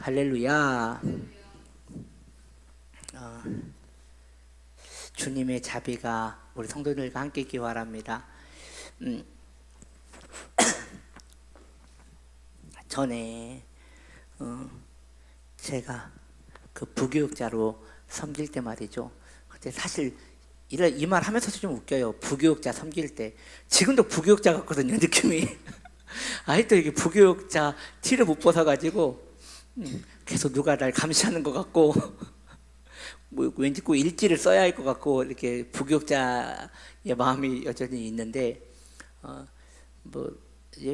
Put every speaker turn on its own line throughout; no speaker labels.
할렐루야. 어, 주님의 자비가 우리 성도들과 함께 있기 바랍니다. 전에 제가 그 부교육자로 섬길 때 말이죠. 그때 사실 이 말 하면서도 좀 웃겨요. 부교육자 섬길 때 지금도 부교육자 같거든요, 느낌이. 아직도 이게 부교육자 티를 못 벗어가지고 계속 누가 날 감시하는 것 같고 뭐 왠지 꼭 일지를 써야 할 것 같고 이렇게 부교육자의 마음이 여전히 있는데 뭐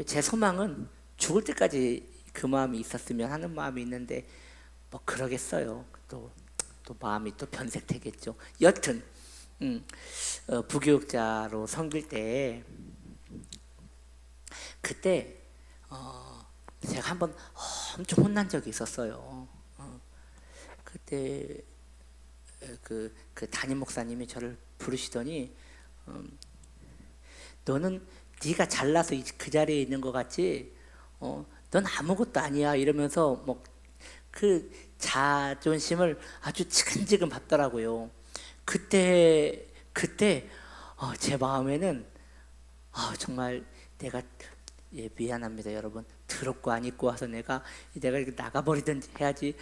제 소망은 죽을 때까지 그 마음이 있었으면 하는 마음이 있는데 뭐 그러겠어요. 또 마음이 또 변색되겠죠. 여튼 부교육자로 섬길 때 그때 제가 한번 엄청 혼난 적이 있었어요. 그때 그 담임 목사님이 저를 부르시더니 너는 네가 잘나서 그 자리에 있는 것 같지? 넌 아무것도 아니야 이러면서 뭐 그 자존심을 아주 지근지근 받더라고요. 그때 제 마음에는 정말 내가 미안합니다 여러분. 더럽고 안 입고 와서 내가 이렇게 나가버리든지 해야지.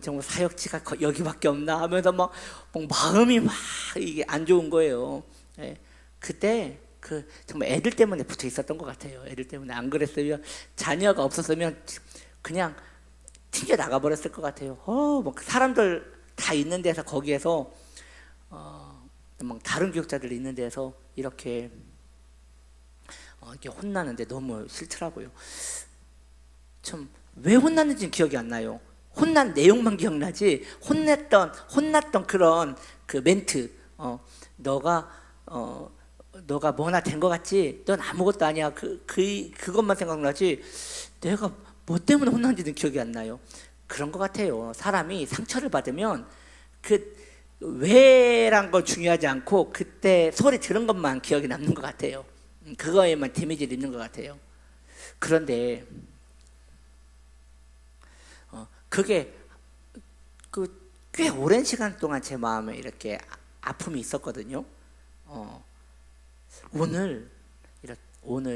정말 사역지가 여기밖에 없나 하면서 막 마음이 막 이게 안 좋은 거예요. 예. 그때 정말 애들 때문에 붙어 있었던 것 같아요. 애들 때문에. 안 그랬으면, 자녀가 없었으면 그냥 튕겨 나가 버렸을 것 같아요. 뭐 사람들 다 있는 데서 거기에서 막 다른 교육자들 있는 데서 이렇게 혼나는데 너무 싫더라고요. 참 왜 혼났는지는 기억이 안 나요. 혼난 내용만 기억나지 혼났던 그런 그 멘트, 너가 뭐나 된 것 같지? 넌 아무것도 아니야. 그것만 생각나지. 내가 뭐 때문에 혼났는지는 기억이 안 나요. 그런 것 같아요. 사람이 상처를 받으면 그 왜란 걸 중요하지 않고 그때 소리 들은 것만 기억이 남는 것 같아요. 그거에만 데미지를 입는 것 같아요. 그런데 그게 꽤 오랜 시간 동안 제 마음에 이렇게 아픔이 있었거든요. 오늘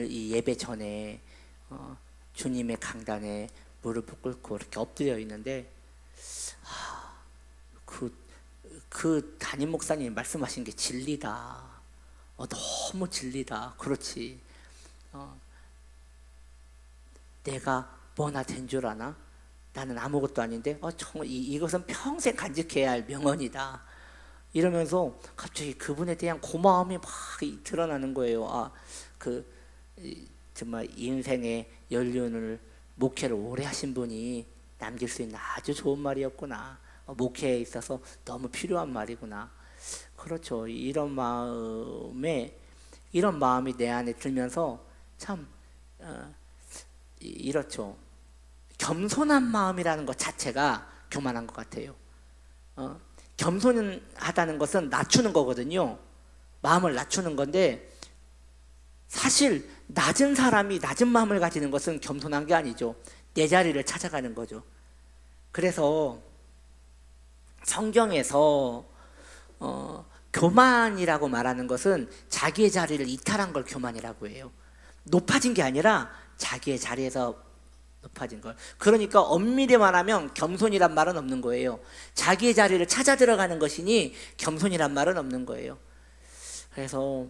이 예배 전에 주님의 강단에 무릎을 꿇고 이렇게 엎드려 있는데 그 담임 목사님이 말씀하신 게 진리다. 너무 진리다. 그렇지. 내가 뭐나 된 줄 아나? 나는 아무것도 아닌데 정말 이것은 평생 간직해야 할 명언이다. 이러면서 갑자기 그분에 대한 고마움이 막 드러나는 거예요. 정말 인생의 연륜을 목회를 오래 하신 분이 남길 수 있는 아주 좋은 말이었구나. 목회에 있어서 너무 필요한 말이구나. 그렇죠. 이런 마음이 내 안에 들면서 참 이렇죠. 겸손한 마음이라는 것 자체가 교만한 것 같아요. 겸손하다는 것은 낮추는 거거든요. 마음을 낮추는 건데 사실 낮은 사람이 낮은 마음을 가지는 것은 겸손한 게 아니죠. 내 자리를 찾아가는 거죠. 그래서 성경에서 교만이라고 말하는 것은 자기의 자리를 이탈한 걸 교만이라고 해요. 높아진 게 아니라 자기의 자리에서 높아진 걸. 그러니까 엄밀히 말하면 겸손이란 말은 없는 거예요. 자기의 자리를 찾아 들어가는 것이니 겸손이란 말은 없는 거예요. 그래서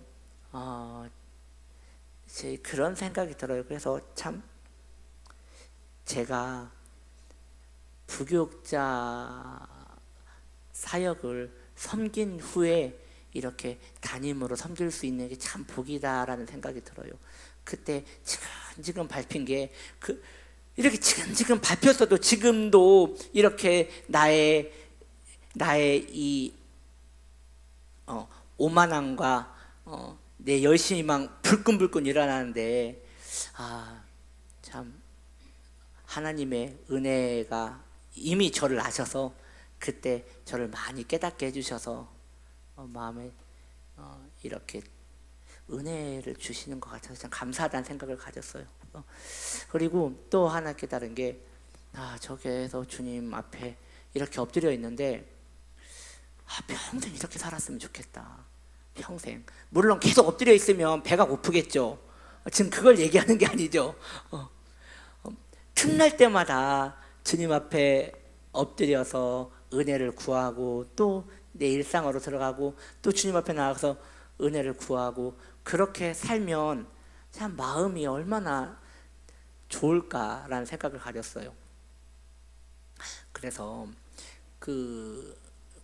제 그런 생각이 들어요. 그래서 참 제가 부교육자 사역을 섬긴 후에 이렇게 담임으로 섬길 수 있는 게 참 복이다라는 생각이 들어요. 그때 지금 밟힌 게 이렇게 지금 밟혔어도 지금도 이렇게 나의 이 오만함과 내 열심히만 불끈불끈 일어나는데 참 하나님의 은혜가 이미 저를 아셔서 그때 저를 많이 깨닫게 해주셔서 마음에 이렇게 은혜를 주시는 것 같아서 참 감사하다는 생각을 가졌어요. 그리고 또 하나 깨달은 게 저기에서 주님 앞에 이렇게 엎드려 있는데 평생 이렇게 살았으면 좋겠다. 평생. 물론 계속 엎드려 있으면 배가 고프겠죠. 지금 그걸 얘기하는 게 아니죠. 틈날 때마다 주님 앞에 엎드려서 은혜를 구하고 또 내 일상으로 들어가고 또 주님 앞에 나가서 은혜를 구하고 그렇게 살면 참 마음이 얼마나 좋을까라는 생각을 가졌어요. 그래서 그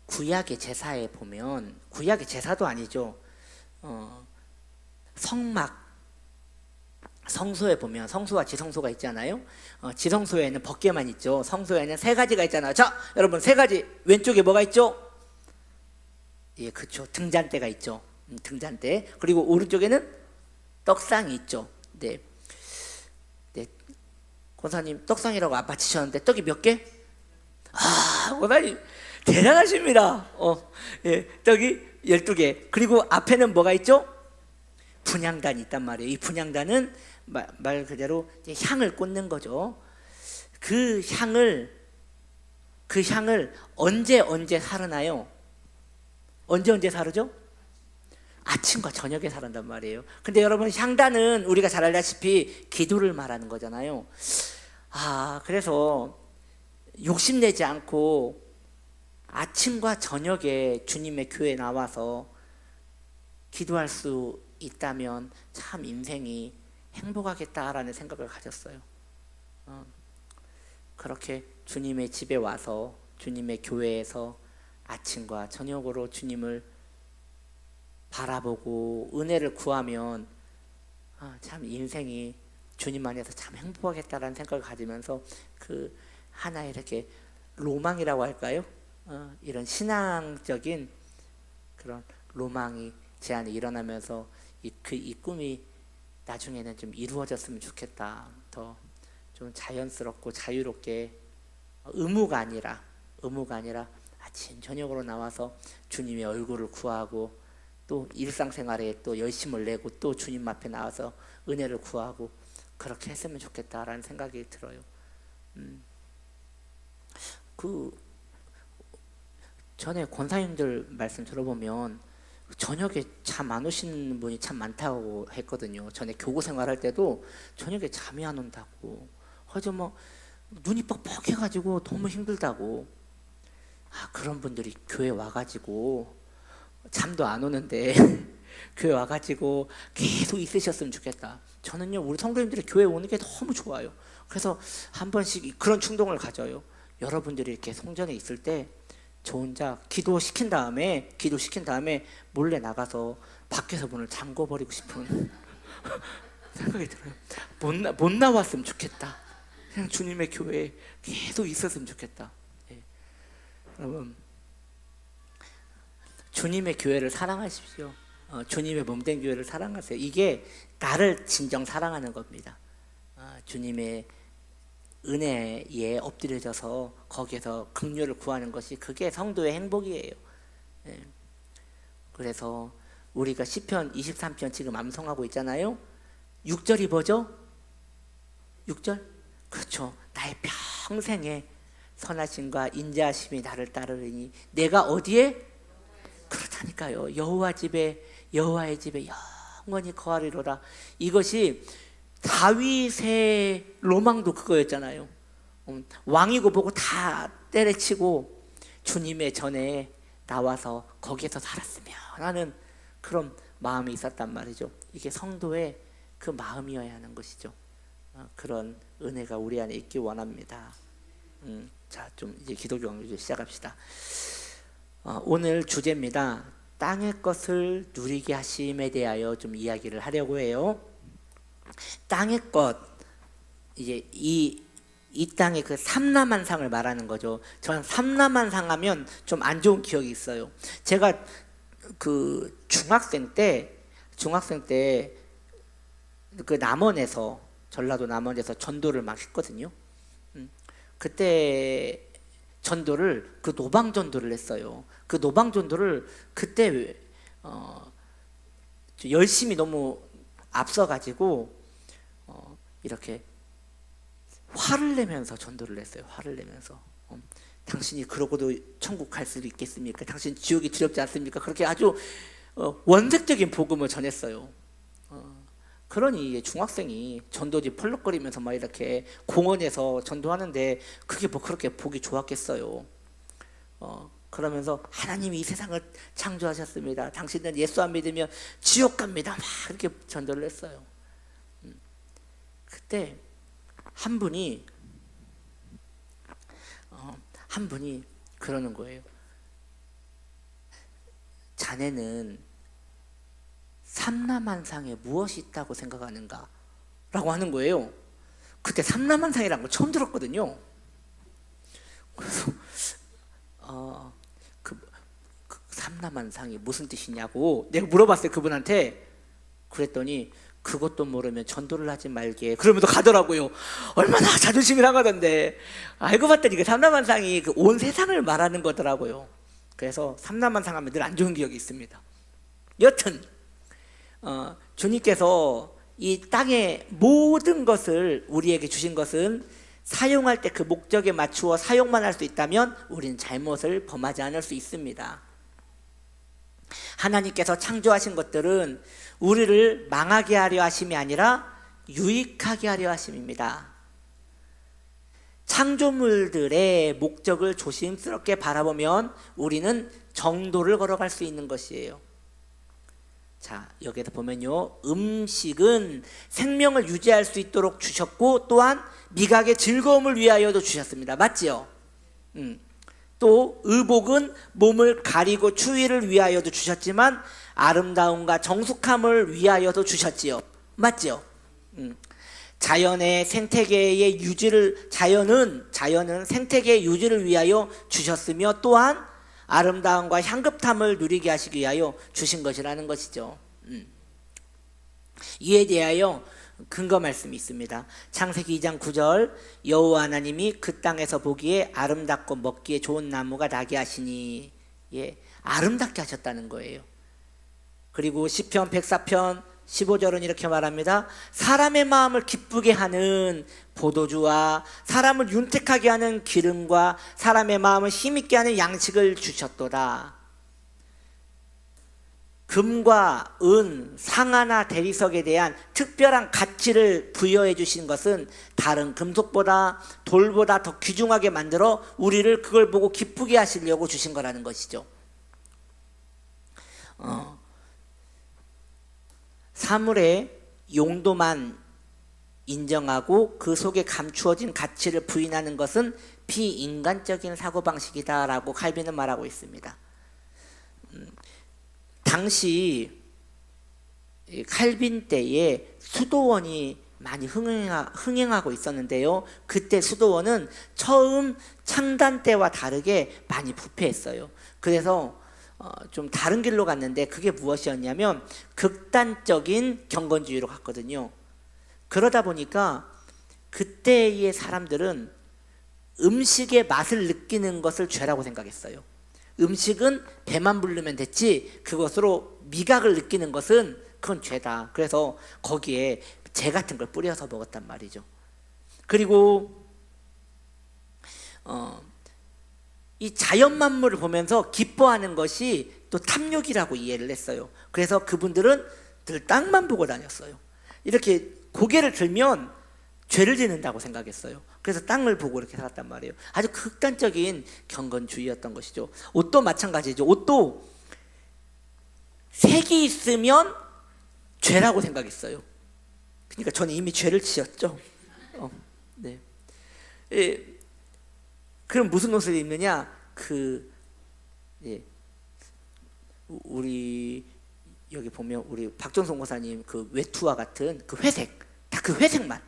구약의 제사에 보면, 구약의 제사도 아니죠. 성막, 성소에 보면 성소와 지성소가 있잖아요. 지성소에는 법궤만 있죠. 성소에는 세 가지가 있잖아요. 자, 여러분, 세 가지. 왼쪽에 뭐가 있죠? 예, 그렇죠. 등잔대가 있죠. 등잔대. 그리고 오른쪽에는 떡상이 있죠. 네, 네. 권사님 떡상이라고 안 받치셨는데 떡이 몇 개? 권사님 대단하십니다. 예, 떡이 12개. 그리고 앞에는 뭐가 있죠? 분향단이 있단 말이에요. 이 분향단은 말 그대로 향을 꽂는 거죠. 그 향을 언제 사르나요? 언제 사르죠? 아침과 저녁에 사른단 말이에요. 근데 여러분, 향단은 우리가 잘 알다시피 기도를 말하는 거잖아요. 그래서 욕심내지 않고 아침과 저녁에 주님의 교회에 나와서 기도할 수 있다면 참 인생이 행복하겠다라는 생각을 가졌어요. 그렇게 주님의 집에 와서 주님의 교회에서 아침과 저녁으로 주님을 바라보고 은혜를 구하면 참 인생이 주님 안에서 참 행복하겠다라는 생각을 가지면서 그 하나의 이렇게 로망이라고 할까요? 이런 신앙적인 그런 로망이 제 안에 일어나면서 이 꿈이 나중에는 좀 이루어졌으면 좋겠다. 더 좀 자연스럽고 자유롭게 의무가 아니라 아침 저녁으로 나와서 주님의 얼굴을 구하고 또 일상생활에 또 열심을 내고 또 주님 앞에 나와서 은혜를 구하고 그렇게 했으면 좋겠다라는 생각이 들어요. 그 전에 권사님들 말씀 들어보면 저녁에 잠 안 오시는 분이 참 많다고 했거든요. 전에 교구 생활할 때도 저녁에 잠이 안 온다고, 어제 눈이 뻑뻑해가지고 너무 힘들다고. 그런 분들이 교회 와가지고 잠도 안 오는데 교회 와가지고 계속 있으셨으면 좋겠다. 저는요, 우리 성도님들이 교회 오는 게 너무 좋아요. 그래서 한 번씩 그런 충동을 가져요. 여러분들이 이렇게 성전에 있을 때 저 혼자 기도시킨 다음에 몰래 나가서 밖에서 문을 잠궈버리고 싶은 생각이 들어요. 못 나왔으면 좋겠다. 그냥 주님의 교회에 계속 있었으면 좋겠다. 여러분, 주님의 교회를 사랑하십시오. 주님의 몸된 교회를 사랑하세요. 이게 나를 진정 사랑하는 겁니다. 주님의 은혜에 엎드려져서 거기에서 긍휼을 구하는 것이, 그게 성도의 행복이에요. 그래서 우리가 시편 23편 지금 암송하고 있잖아요. 6절이 뭐죠? 6절? 그렇죠. 나의 평생에 선하심과 인자하심이 나를 따르리니 내가 어디에? 그렇다니까요. 여호와의 집에 영원히 거하리로라. 이것이 다윗의 로망도 그거였잖아요. 왕이고 보고 다 때려치고 주님의 전에 나와서 거기에서 살았으면 하는 그런 마음이 있었단 말이죠. 이게 성도의 그 마음이어야 하는 것이죠. 그런 은혜가 우리 안에 있기 원합니다. 자, 좀 이제 기독교 강좌 시작합시다. 오늘 주제입니다. 땅의 것을 누리게 하심에 대하여 좀 이야기를 하려고 해요. 땅의 것, 이제 이 땅의 그 삼라만상을 말하는 거죠. 저는 삼라만상 하면 좀 안 좋은 기억이 있어요. 제가 그 중학생 때 그 남원에서, 전라도 남원에서 전도를 막 했거든요. 그때 전도를, 그 노방 전도를 했어요. 그 노방 전도를 그때 열심히 너무 앞서가지고 이렇게 화를 내면서 전도를 했어요. 화를 내면서 당신이 그러고도 천국 갈 수도 있겠습니까? 당신 지옥이 두렵지 않습니까? 그렇게 아주 원색적인 복음을 전했어요. 그러니 중학생이 전도지 펄럭거리면서 막 이렇게 공원에서 전도하는데 그게 뭐 그렇게 보기 좋았겠어요. 그러면서 하나님이 이 세상을 창조하셨습니다. 당신은 예수 안 믿으면 지옥 갑니다. 막 이렇게 전도를 했어요. 그때 한 분이 그러는 거예요. 자네는 삼라만상에 무엇이 있다고 생각하는가? 라고 하는 거예요. 그때 삼라만상이라는 걸 처음 들었거든요. 그래서 그 삼라만상이 무슨 뜻이냐고 내가 물어봤어요, 그분한테. 그랬더니 그것도 모르면 전도를 하지 말게 그러면서 가더라고요. 얼마나 자존심이 상하던데. 알고 봤더니 그 삼라만상이 그 온 세상을 말하는 거더라고요. 그래서 삼라만상 하면 늘 안 좋은 기억이 있습니다. 여튼 주님께서 이 땅의 모든 것을 우리에게 주신 것은 사용할 때 그 목적에 맞추어 사용만 할 수 있다면 우리는 잘못을 범하지 않을 수 있습니다. 하나님께서 창조하신 것들은 우리를 망하게 하려 하심이 아니라 유익하게 하려 하심입니다. 창조물들의 목적을 조심스럽게 바라보면 우리는 정도를 걸어갈 수 있는 것이에요. 자, 여기에서 보면요, 음식은 생명을 유지할 수 있도록 주셨고 또한 미각의 즐거움을 위하여도 주셨습니다. 맞지요? 또 의복은 몸을 가리고 추위를 위하여도 주셨지만 아름다움과 정숙함을 위하여도 주셨지요. 맞지요? 자연의 생태계의 유지를 자연은 생태계의 유지를 위하여 주셨으며 또한 아름다움과 향긋함을 누리게 하시기 위하여 주신 것이라는 것이죠. 이에 대하여 근거 말씀이 있습니다. 창세기 2장 9절 여호와 하나님이 그 땅에서 보기에 아름답고 먹기에 좋은 나무가 나게 하시니, 예, 아름답게 하셨다는 거예요. 그리고 시편 104편 15절은 이렇게 말합니다. 사람의 마음을 기쁘게 하는 포도주와 사람을 윤택하게 하는 기름과 사람의 마음을 힘있게 하는 양식을 주셨도다. 금과 은, 상아나 대리석에 대한 특별한 가치를 부여해 주신 것은 다른 금속보다 돌보다 더 귀중하게 만들어 우리를 그걸 보고 기쁘게 하시려고 주신 거라는 것이죠. 사물의 용도만 인정하고 그 속에 감추어진 가치를 부인하는 것은 비인간적인 사고방식이다라고 칼빈은 말하고 있습니다. 당시 칼빈 때에 수도원이 많이 흥행하고 있었는데요, 그때 수도원은 처음 창단 때와 다르게 많이 부패했어요. 그래서 좀 다른 길로 갔는데 그게 무엇이었냐면 극단적인 경건주의로 갔거든요. 그러다 보니까 그때의 사람들은 음식의 맛을 느끼는 것을 죄라고 생각했어요. 음식은 배만 부르면 됐지 그것으로 미각을 느끼는 것은 그건 죄다. 그래서 거기에 재 같은 걸 뿌려서 먹었단 말이죠. 그리고 이 자연 만물을 보면서 기뻐하는 것이 또 탐욕이라고 이해를 했어요. 그래서 그분들은 늘 땅만 보고 다녔어요. 이렇게 고개를 들면 죄를 짓는다고 생각했어요. 그래서 땅을 보고 이렇게 살았단 말이에요. 아주 극단적인 경건주의였던 것이죠. 옷도 마찬가지죠. 옷도 색이 있으면 죄라고 생각했어요. 그러니까 저는 이미 죄를 지었죠. 네. 그럼 무슨 옷을 입느냐? 우리 여기 보면 우리 박정성 고사님 그 외투와 같은 그 회색, 다 그 회색만,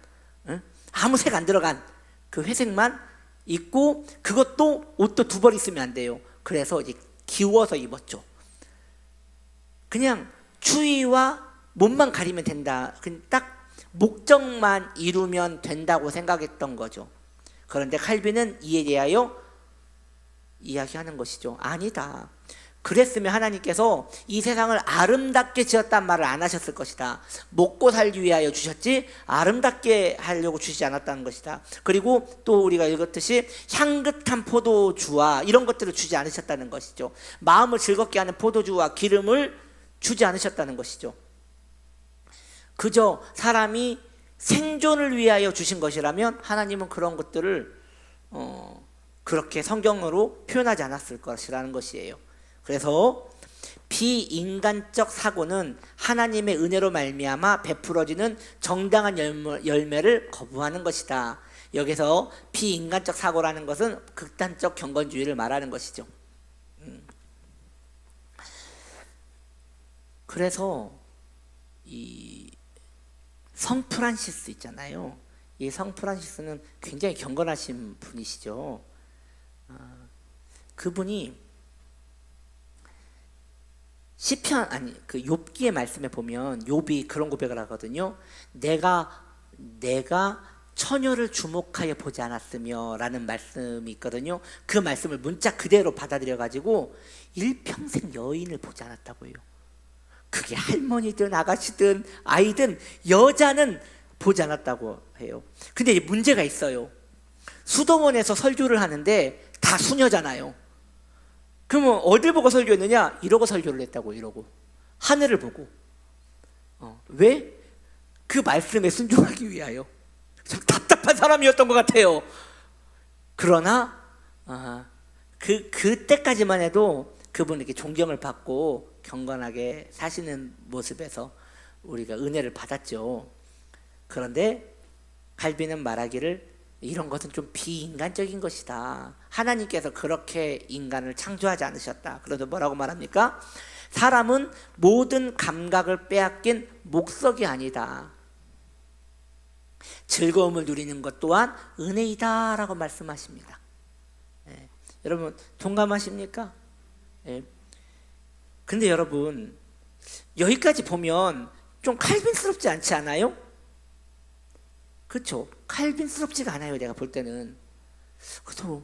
아무 색 안 들어간 그 회색만 입고, 그것도 옷도 두 벌 있으면 안 돼요. 그래서 이제 기워서 입었죠. 그냥 추위와 몸만 가리면 된다. 그냥 딱 목적만 이루면 된다고 생각했던 거죠. 그런데 칼빈은 이에 대하여 이야기하는 것이죠. 아니다. 그랬으면 하나님께서 이 세상을 아름답게 지었단 말을 안 하셨을 것이다. 먹고 살기 위하여 주셨지 아름답게 하려고 주시지 않았다는 것이다. 그리고 또 우리가 읽었듯이 향긋한 포도주와 이런 것들을 주지 않으셨다는 것이죠. 마음을 즐겁게 하는 포도주와 기름을 주지 않으셨다는 것이죠. 그저 사람이 생존을 위하여 주신 것이라면 하나님은 그런 것들을 그렇게 성경으로 표현하지 않았을 것이라는 것이에요. 그래서 비인간적 사고는 하나님의 은혜로 말미암아 베풀어지는 정당한 열매를 거부하는 것이다. 여기서 비인간적 사고라는 것은 극단적 경건주의를 말하는 것이죠. 그래서 이 성 프란시스 있잖아요. 이 성 프란시스는 굉장히 경건하신 분이시죠. 그분이 시편 그 욥기의 말씀에 보면 욥이 그런 고백을 하거든요. 내가 처녀를 주목하여 보지 않았으며라는 말씀이 있거든요. 그 말씀을 문자 그대로 받아들여 가지고 일평생 여인을 보지 않았다고 해요. 그게 할머니든 아가씨든 아이든 여자는 보지 않았다고 해요. 근데 문제가 있어요. 수도원에서 설교를 하는데 다 수녀잖아요. 그러면 어딜 보고 설교했느냐? 이러고 설교를 했다고. 이러고 하늘을 보고. 왜? 그 말씀에 순종하기 위하여. 참 답답한 사람이었던 것 같아요. 그러나 그때까지만 해도 그분에게 존경을 받고 경건하게 사시는 모습에서 우리가 은혜를 받았죠. 그런데 칼빈은 말하기를 이런 것은 좀 비인간적인 것이다. 하나님께서 그렇게 인간을 창조하지 않으셨다. 그래도 뭐라고 말합니까? 사람은 모든 감각을 빼앗긴 목석이 아니다. 즐거움을 누리는 것 또한 은혜이다 라고 말씀하십니다. 여러분 동감하십니까? 근데 여러분 여기까지 보면 좀 칼빈스럽지 않지 않아요? 그렇죠? 칼빈스럽지가 않아요. 내가 볼 때는. 그래서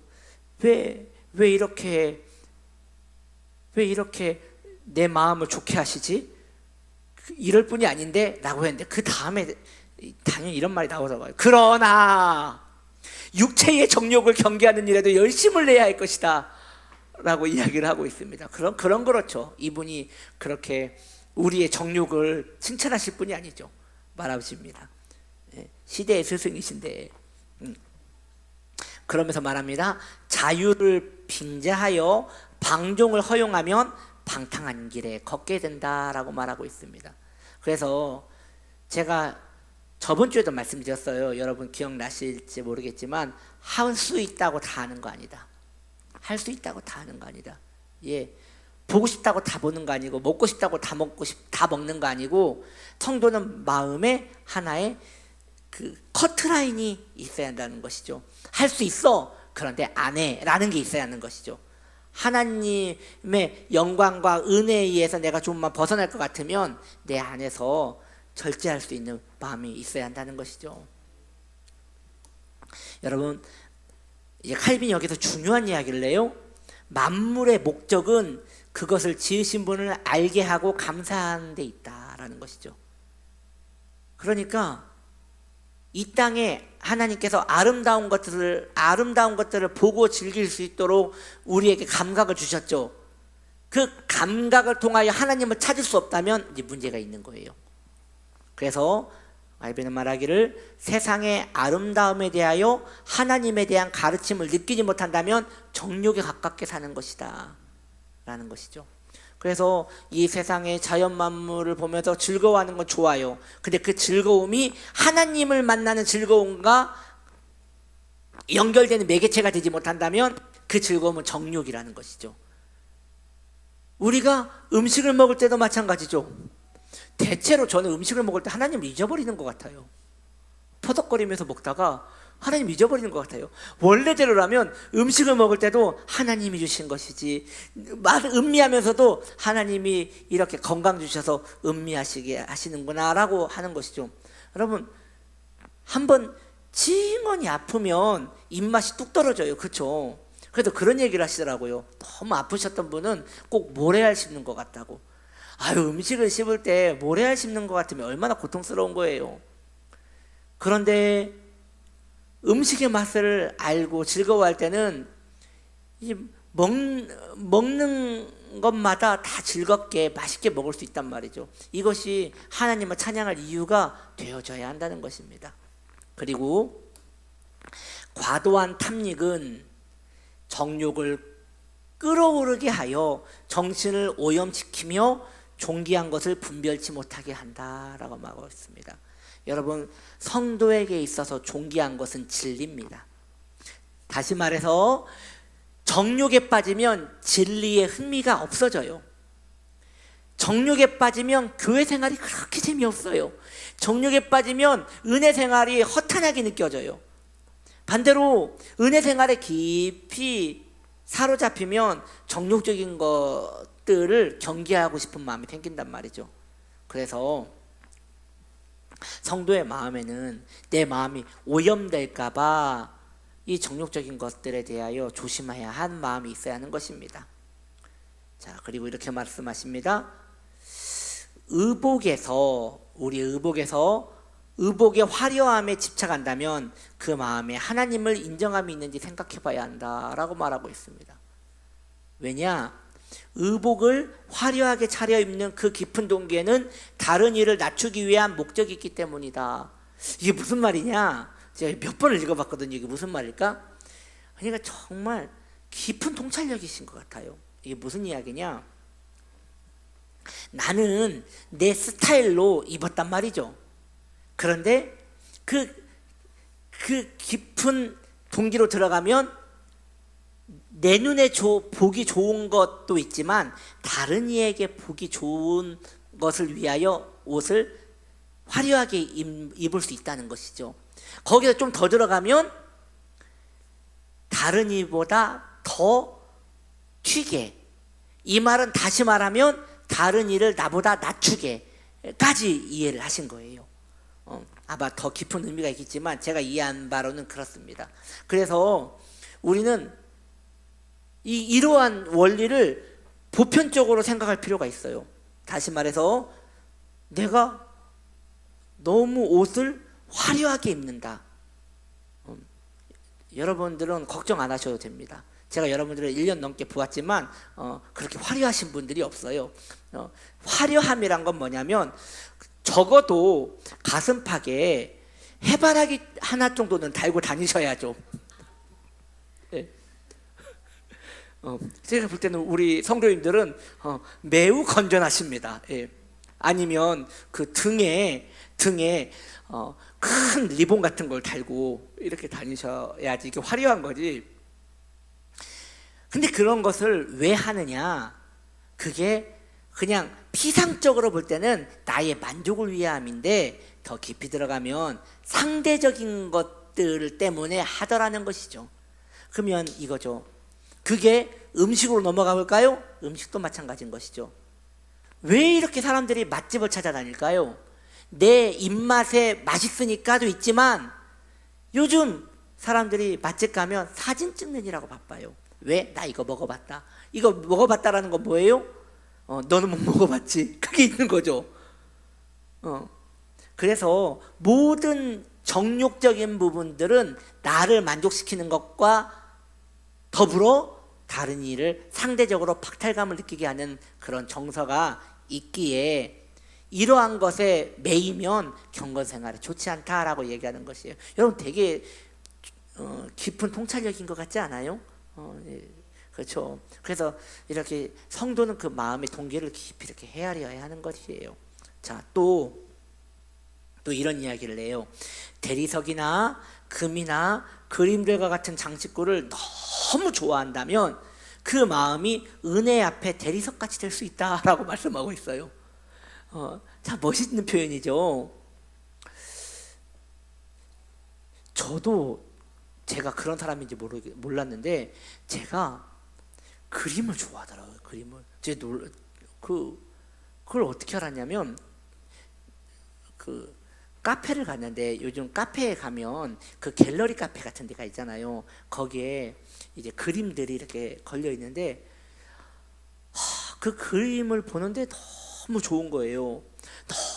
왜 이렇게 내 마음을 좋게 하시지? 이럴 뿐이 아닌데 라고 했는데 그 다음에 당연히 이런 말이 나오더라고요. 그러나 육체의 정욕을 경계하는 일에도 열심을 내야 할 것이다 라고 이야기를 하고 있습니다. 그런 그렇죠. 이분이 그렇게 우리의 정욕을 칭찬하실 분이 아니죠. 말하십니다. 시대의 스승이신데. 그러면서 말합니다. 자유를 빙자하여 방종을 허용하면 방탕한 길에 걷게 된다라고 말하고 있습니다. 그래서 제가 저번 주에도 말씀드렸어요. 여러분 기억나실지 모르겠지만 할 수 있다고 다 하는 거 아니다. 할 수 있다고 다 하는 거 아니다. 보고 싶다고 다 보는 거 아니고 먹고 싶다고 다 먹는 거 아니고 성도는 마음에 하나의 그 커트라인이 있어야 한다는 것이죠. 할 수 있어. 그런데 안 해. 라는 게 있어야 하는 것이죠. 하나님의 영광과 은혜에 의해서 내가 좀만 벗어날 것 같으면 내 안에서 절제할 수 있는 마음이 있어야 한다는 것이죠. 여러분 이제 칼빈이 여기서 중요한 이야기를 해요. 만물의 목적은 그것을 지으신 분을 알게 하고 감사하는 데 있다라는 것이죠. 그러니까 이 땅에 하나님께서 아름다운 것들을 보고 즐길 수 있도록 우리에게 감각을 주셨죠. 그 감각을 통하여 하나님을 찾을 수 없다면 이제 문제가 있는 거예요. 그래서 칼빈은 말하기를 세상의 아름다움에 대하여 하나님에 대한 가르침을 느끼지 못한다면 정욕에 가깝게 사는 것이다 라는 것이죠. 그래서 이 세상의 자연 만물을 보면서 즐거워하는 건 좋아요. 근데 그 즐거움이 하나님을 만나는 즐거움과 연결되는 매개체가 되지 못한다면 그 즐거움은 정욕이라는 것이죠. 우리가 음식을 먹을 때도 마찬가지죠. 대체로 저는 음식을 먹을 때 하나님을 잊어버리는 것 같아요. 퍼덕거리면서 먹다가 하나님 잊어버리는 것 같아요. 원래대로라면 음식을 먹을 때도 하나님이 주신 것이지, 음미하면서도 하나님이 이렇게 건강 주셔서 음미하시게 하시는구나 라고 하는 것이죠. 여러분 한번 징언이 아프면 입맛이 뚝 떨어져요. 그렇죠? 그래도 그런 얘기를 하시더라고요. 너무 아프셨던 분은 꼭 모래알 씹는 것 같다고. 아유, 음식을 씹을 때 모래알 씹는 것 같으면 얼마나 고통스러운 거예요. 그런데 음식의 맛을 알고 즐거워할 때는 이 먹는 것마다 다 즐겁게 맛있게 먹을 수 있단 말이죠. 이것이 하나님을 찬양할 이유가 되어져야 한다는 것입니다. 그리고 과도한 탐닉은 정욕을 끌어오르게 하여 정신을 오염시키며 존귀한 것을 분별치 못하게 한다라고 말하고 있습니다. 여러분, 성도에게 있어서 존귀한 것은 진리입니다. 다시 말해서 정욕에 빠지면 진리의 흥미가 없어져요. 정욕에 빠지면 교회 생활이 그렇게 재미없어요. 정욕에 빠지면 은혜 생활이 허탄하게 느껴져요. 반대로 은혜 생활에 깊이 사로잡히면 정욕적인 것들을 경계하고 싶은 마음이 생긴단 말이죠. 그래서 성도의 마음에는 내 마음이 오염될까봐 이 정욕적인 것들에 대하여 조심해야 한 마음이 있어야 하는 것입니다. 자, 그리고 이렇게 말씀하십니다. 의복의 화려함에 집착한다면 그 마음에 하나님을 인정함이 있는지 생각해 봐야 한다라고 말하고 있습니다. 왜냐? 의복을 화려하게 차려입는 그 깊은 동기에는 다른 일을 낮추기 위한 목적이 있기 때문이다. 이게 무슨 말이냐? 제가 몇 번을 읽어봤거든요. 이게 무슨 말일까? 그러니까 정말 깊은 통찰력이신 것 같아요. 이게 무슨 이야기냐? 나는 내 스타일로 입었단 말이죠. 그런데 그 깊은 동기로 들어가면 내 눈에 보기 좋은 것도 있지만 다른 이에게 보기 좋은 것을 위하여 옷을 화려하게 입을 수 있다는 것이죠. 거기서 좀 더 들어가면 다른 이보다 더 튀게, 이 말은 다시 말하면 다른 이를 나보다 낮추게까지 이해를 하신 거예요. 아마 더 깊은 의미가 있겠지만 제가 이해한 바로는 그렇습니다. 그래서 우리는 이러한 원리를 보편적으로 생각할 필요가 있어요. 다시 말해서 내가 너무 옷을 화려하게 입는다. 여러분들은 걱정 안 하셔도 됩니다. 제가 여러분들을 1년 넘게 보았지만 그렇게 화려하신 분들이 없어요. 화려함이란 건 뭐냐면 적어도 가슴팍에 해바라기 하나 정도는 달고 다니셔야죠. 네. 제가 볼 때는 우리 성도님들은 매우 건전하십니다. 예. 아니면 그 등에 큰 리본 같은 걸 달고 이렇게 다니셔야지 이게 화려한 거지. 근데 그런 것을 왜 하느냐? 그게 그냥 피상적으로 볼 때는 나의 만족을 위함인데 더 깊이 들어가면 상대적인 것들 때문에 하더라는 것이죠. 그러면 이거죠. 그게 음식으로 넘어가 볼까요? 음식도 마찬가지인 것이죠. 왜 이렇게 사람들이 맛집을 찾아다닐까요? 내 입맛에 맛있으니까도 있지만 요즘 사람들이 맛집 가면 사진 찍는 일하고 바빠요. 왜? 나 이거 먹어봤다. 이거 먹어봤다라는 건 뭐예요? 너는 못 먹어봤지. 그게 있는 거죠. 그래서 모든 정욕적인 부분들은 나를 만족시키는 것과 더불어 다른 이를 상대적으로 박탈감을 느끼게 하는 그런 정서가 있기에 이러한 것에 매이면 경건생활에 좋지 않다라고 얘기하는 것이에요. 여러분 되게 깊은 통찰력인 것 같지 않아요? 예, 그렇죠. 그래서 이렇게 성도는 그 마음의 동기를 깊이 이렇게 헤아려야 하는 것이에요. 자, 또 이런 이야기를 해요. 대리석이나 금이나 그림들과 같은 장식구를 너무 좋아한다면 그 마음이 은혜 앞에 대리석같이 될 수 있다라고 말씀하고 있어요. 참 멋있는 표현이죠. 저도 제가 그런 사람인지 몰랐는데 제가 그림을 좋아하더라고요. 그림을. 그걸 어떻게 알았냐면 카페를 갔는데 요즘 카페에 가면 그 갤러리 카페 같은 데가 있잖아요. 거기에 이제 그림들이 이렇게 걸려 있는데 그 그림을 보는데 너무 좋은 거예요.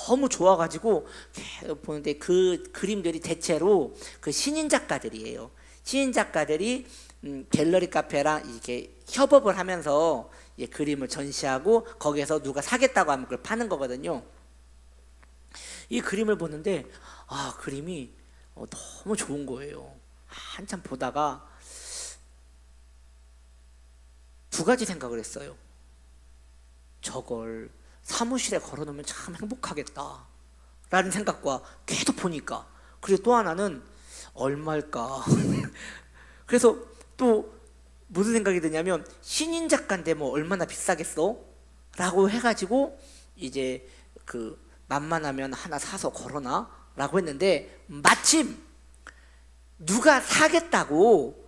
너무 좋아가지고 계속 보는데 그 그림들이 대체로 그 신인 작가들이에요. 신인 작가들이 갤러리 카페랑 이렇게 협업을 하면서 그림을 전시하고 거기에서 누가 사겠다고 하면 그걸 파는 거거든요. 이 그림을 보는데 그림이 너무 좋은 거예요. 한참 보다가 두 가지 생각을 했어요. 저걸 사무실에 걸어놓으면 참 행복하겠다 라는 생각과 계속 보니까, 그리고 또 하나는 얼마일까 그래서 또 무슨 생각이 드냐면 신인 작가인데 뭐 얼마나 비싸겠어? 라고 해가지고 이제 그 만만하면 하나 사서 걸어놔 라고 했는데, 마침 누가 사겠다고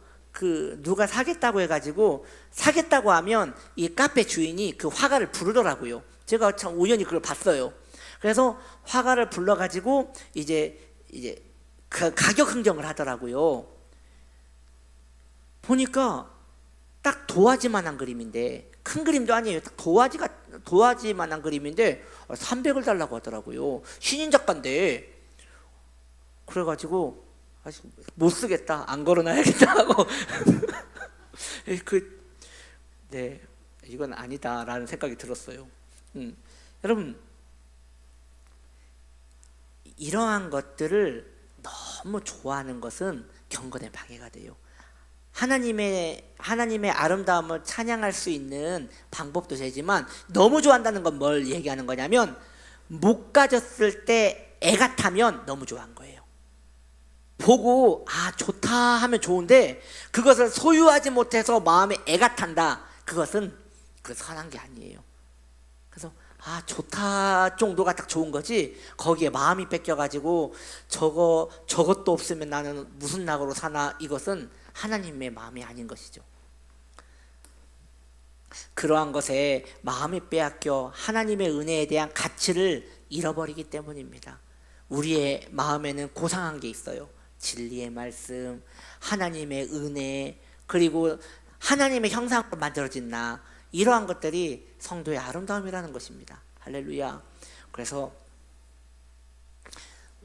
해가지고 사겠다고 하면 이 카페 주인이 그 화가를 부르더라고요. 제가 참 우연히 그걸 봤어요. 그래서 화가를 불러가지고 이제 그 가격 흥정을 하더라고요. 보니까 딱 도화지만한 그림인데, 큰 그림도 아니에요. 딱 도화지만한 그림인데 300을 달라고 하더라고요. 신인 작가인데. 그래가지고 못 쓰겠다, 안 걸어놔야겠다 하고 네, 이건 아니다라는 생각이 들었어요. 여러분, 이러한 것들을 너무 좋아하는 것은 경건의 방해가 돼요. 하나님의 아름다움을 찬양할 수 있는 방법도 되지만, 너무 좋아한다는 건 뭘 얘기하는 거냐면, 못 가졌을 때 애가 타면 너무 좋아한 거예요. 보고 좋다 하면 좋은데 그것을 소유하지 못해서 마음에 애가 탄다, 그것은 선한 게 아니에요. 그래서 좋다 정도가 딱 좋은 거지, 거기에 마음이 뺏겨가지고 저것도 없으면 나는 무슨 낙으로 사나, 이것은 하나님의 마음이 아닌 것이죠. 그러한 것에 마음이 빼앗겨 하나님의 은혜에 대한 가치를 잃어버리기 때문입니다. 우리의 마음에는 고상한 게 있어요. 진리의 말씀, 하나님의 은혜, 그리고 하나님의 형상으로 만들어진 나, 이러한 것들이 성도의 아름다움이라는 것입니다. 할렐루야. 그래서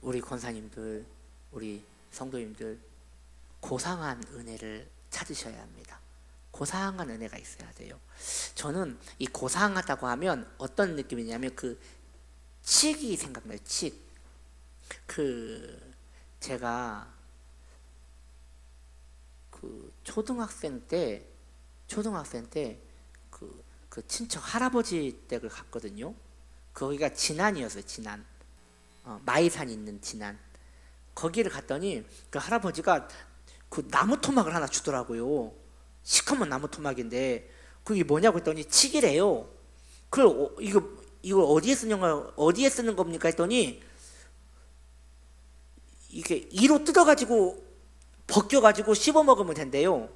우리 권사님들, 우리 성도님들, 고상한 은혜를 찾으셔야 합니다. 고상한 은혜가 있어야 돼요. 저는 이 고상하다고 하면 어떤 느낌이냐면 그 칡이 생각나요. 칡. 제가 초등학생 때 그 친척 할아버지 댁을 갔거든요. 거기가 진안이었어요. 진안. 마이산 있는 진안. 거기를 갔더니 그 할아버지가 그 나무 토막을 하나 주더라고요. 시커먼 나무 토막인데 그게 뭐냐고 했더니 칡이래요. 그걸 이걸 어디에 쓰는 겁니까 했더니, 이게 이로 뜯어가지고 벗겨가지고 씹어 먹으면 된대요.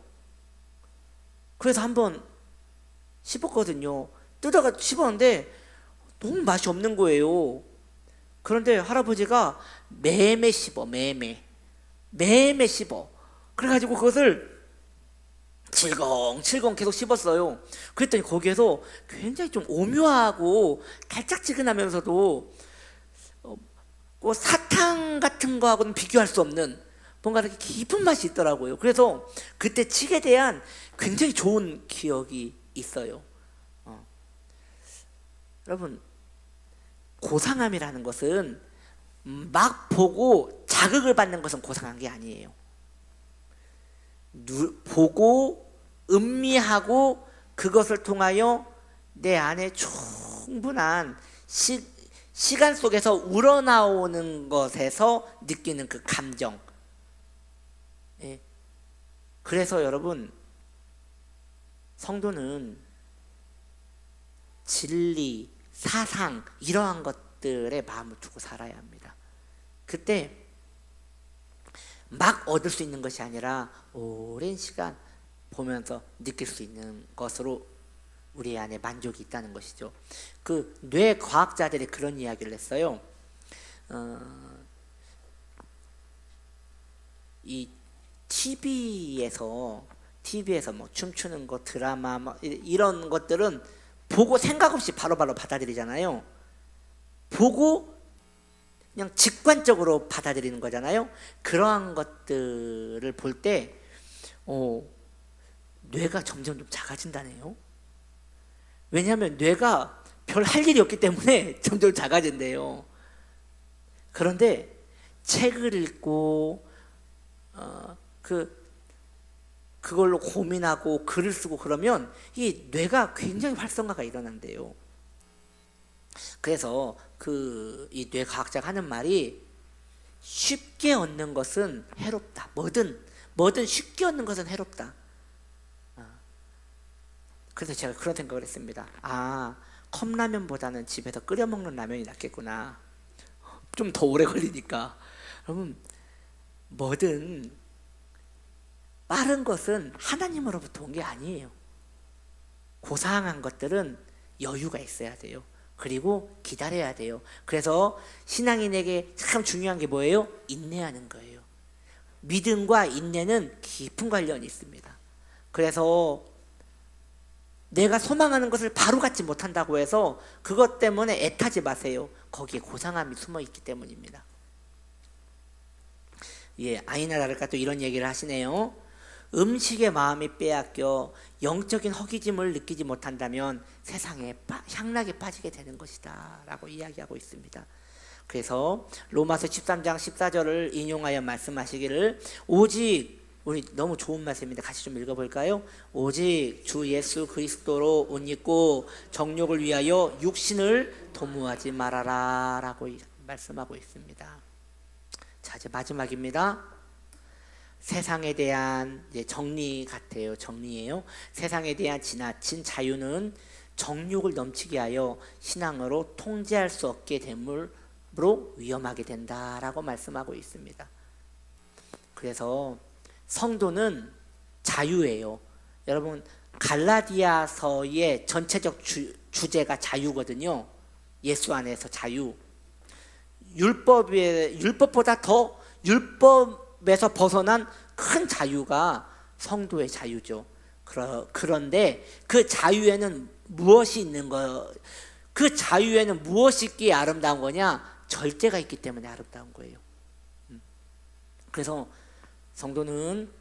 그래서 한번 씹었거든요. 뜯어가지고 씹었는데 너무 맛이 없는 거예요. 그런데 할아버지가 매매 씹어. 그래가지고 그것을 칠겅칠겅 계속 씹었어요. 그랬더니 거기에서 굉장히 좀 오묘하고 달짝지근하면서도 사탕 같은 거하고는 비교할 수 없는 뭔가 이렇게 깊은 맛이 있더라고요. 그래서 그때 칡에 대한 굉장히 좋은 기억이 있어요. 여러분, 고상함이라는 것은 막 보고 자극을 받는 것은 고상한 게 아니에요. 보고 음미하고 그것을 통하여 내 안에 충분한 시간 속에서 우러나오는 것에서 느끼는 그 감정. 그래서 여러분, 성도는 진리, 사상, 이러한 것들에 마음을 두고 살아야 합니다. 그때 막 얻을 수 있는 것이 아니라 오랜 시간 보면서 느낄 수 있는 것으로 우리 안에 만족이 있다는 것이죠. 그 뇌과학자들이 그런 이야기를 했어요. 이 TV에서 뭐 춤추는 거 드라마 뭐 이런 것들은 보고 생각 없이 바로바로 받아들이잖아요. 보고 그냥 직관적으로 받아들이는 거잖아요. 그러한 것들을 볼 때 뇌가 점점 좀 작아진다네요. 왜냐하면 뇌가 별 할 일이 없기 때문에 점점 작아진대요. 그런데 책을 읽고 그걸로 고민하고 글을 쓰고 그러면 이 뇌가 굉장히 활성화가 일어난대요. 그래서 이 뇌과학자가 하는 말이 쉽게 얻는 것은 해롭다. 뭐든 쉽게 얻는 것은 해롭다. 그래서 제가 그런 생각을 했습니다. 컵라면보다는 집에서 끓여 먹는 라면이 낫겠구나. 좀 더 오래 걸리니까. 여러분, 뭐든 빠른 것은 하나님으로부터 온 게 아니에요. 고상한 것들은 여유가 있어야 돼요. 그리고 기다려야 돼요. 그래서 신앙인에게 참 중요한 게 뭐예요? 인내하는 거예요. 믿음과 인내는 깊은 관련이 있습니다. 그래서 내가 소망하는 것을 바로 갖지 못한다고 해서 그것 때문에 애타지 마세요. 거기에 고상함이 숨어 있기 때문입니다. 아니나 다를까 또 이런 얘기를 하시네요. 음식에 마음이 빼앗겨 영적인 허기짐을 느끼지 못한다면 세상에 향락에 빠지게 되는 것이다 라고 이야기하고 있습니다. 그래서 로마서 13장 14절을 인용하여 말씀하시기를 오직 우리 너무 좋은 말씀인데 같이 좀 읽어볼까요? 오직 주 예수 그리스도로 옷 입고 정욕을 위하여 육신을 도모하지 말아라 라고 말씀하고 있습니다. 자, 이제 마지막입니다. 세상에 대한 정리 같아요. 정리예요. 세상에 대한 지나친 자유는 정욕을 넘치게 하여 신앙으로 통제할 수 없게 됨으로 위험하게 된다라고 말씀하고 있습니다. 그래서 성도는 자유예요. 여러분, 갈라디아서의 전체적 주제가 자유거든요. 예수 안에서 자유. 율법보다 더 율법에서 벗어난 큰 자유가 성도의 자유죠. 그런데 그 자유에는 무엇이 있는 거예요? 그 자유에는 무엇이 있기에 아름다운 거냐? 절제가 있기 때문에 아름다운 거예요. 그래서 성도는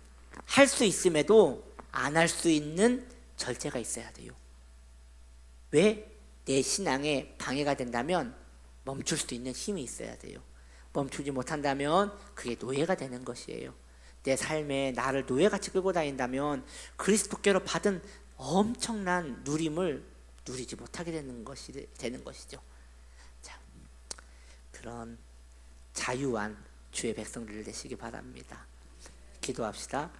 할 수 있음에도 안 할 수 있는 절제가 있어야 돼요. 왜? 내 신앙에 방해가 된다면 멈출 수 있는 힘이 있어야 돼요. 멈추지 못한다면 그게 노예가 되는 것이에요. 내 삶에 나를 노예같이 끌고 다닌다면 그리스도께로 받은 엄청난 누림을 누리지 못하게 되는 것이죠. 자, 그런 자유한 주의 백성들 되시기 바랍니다. 기도합시다.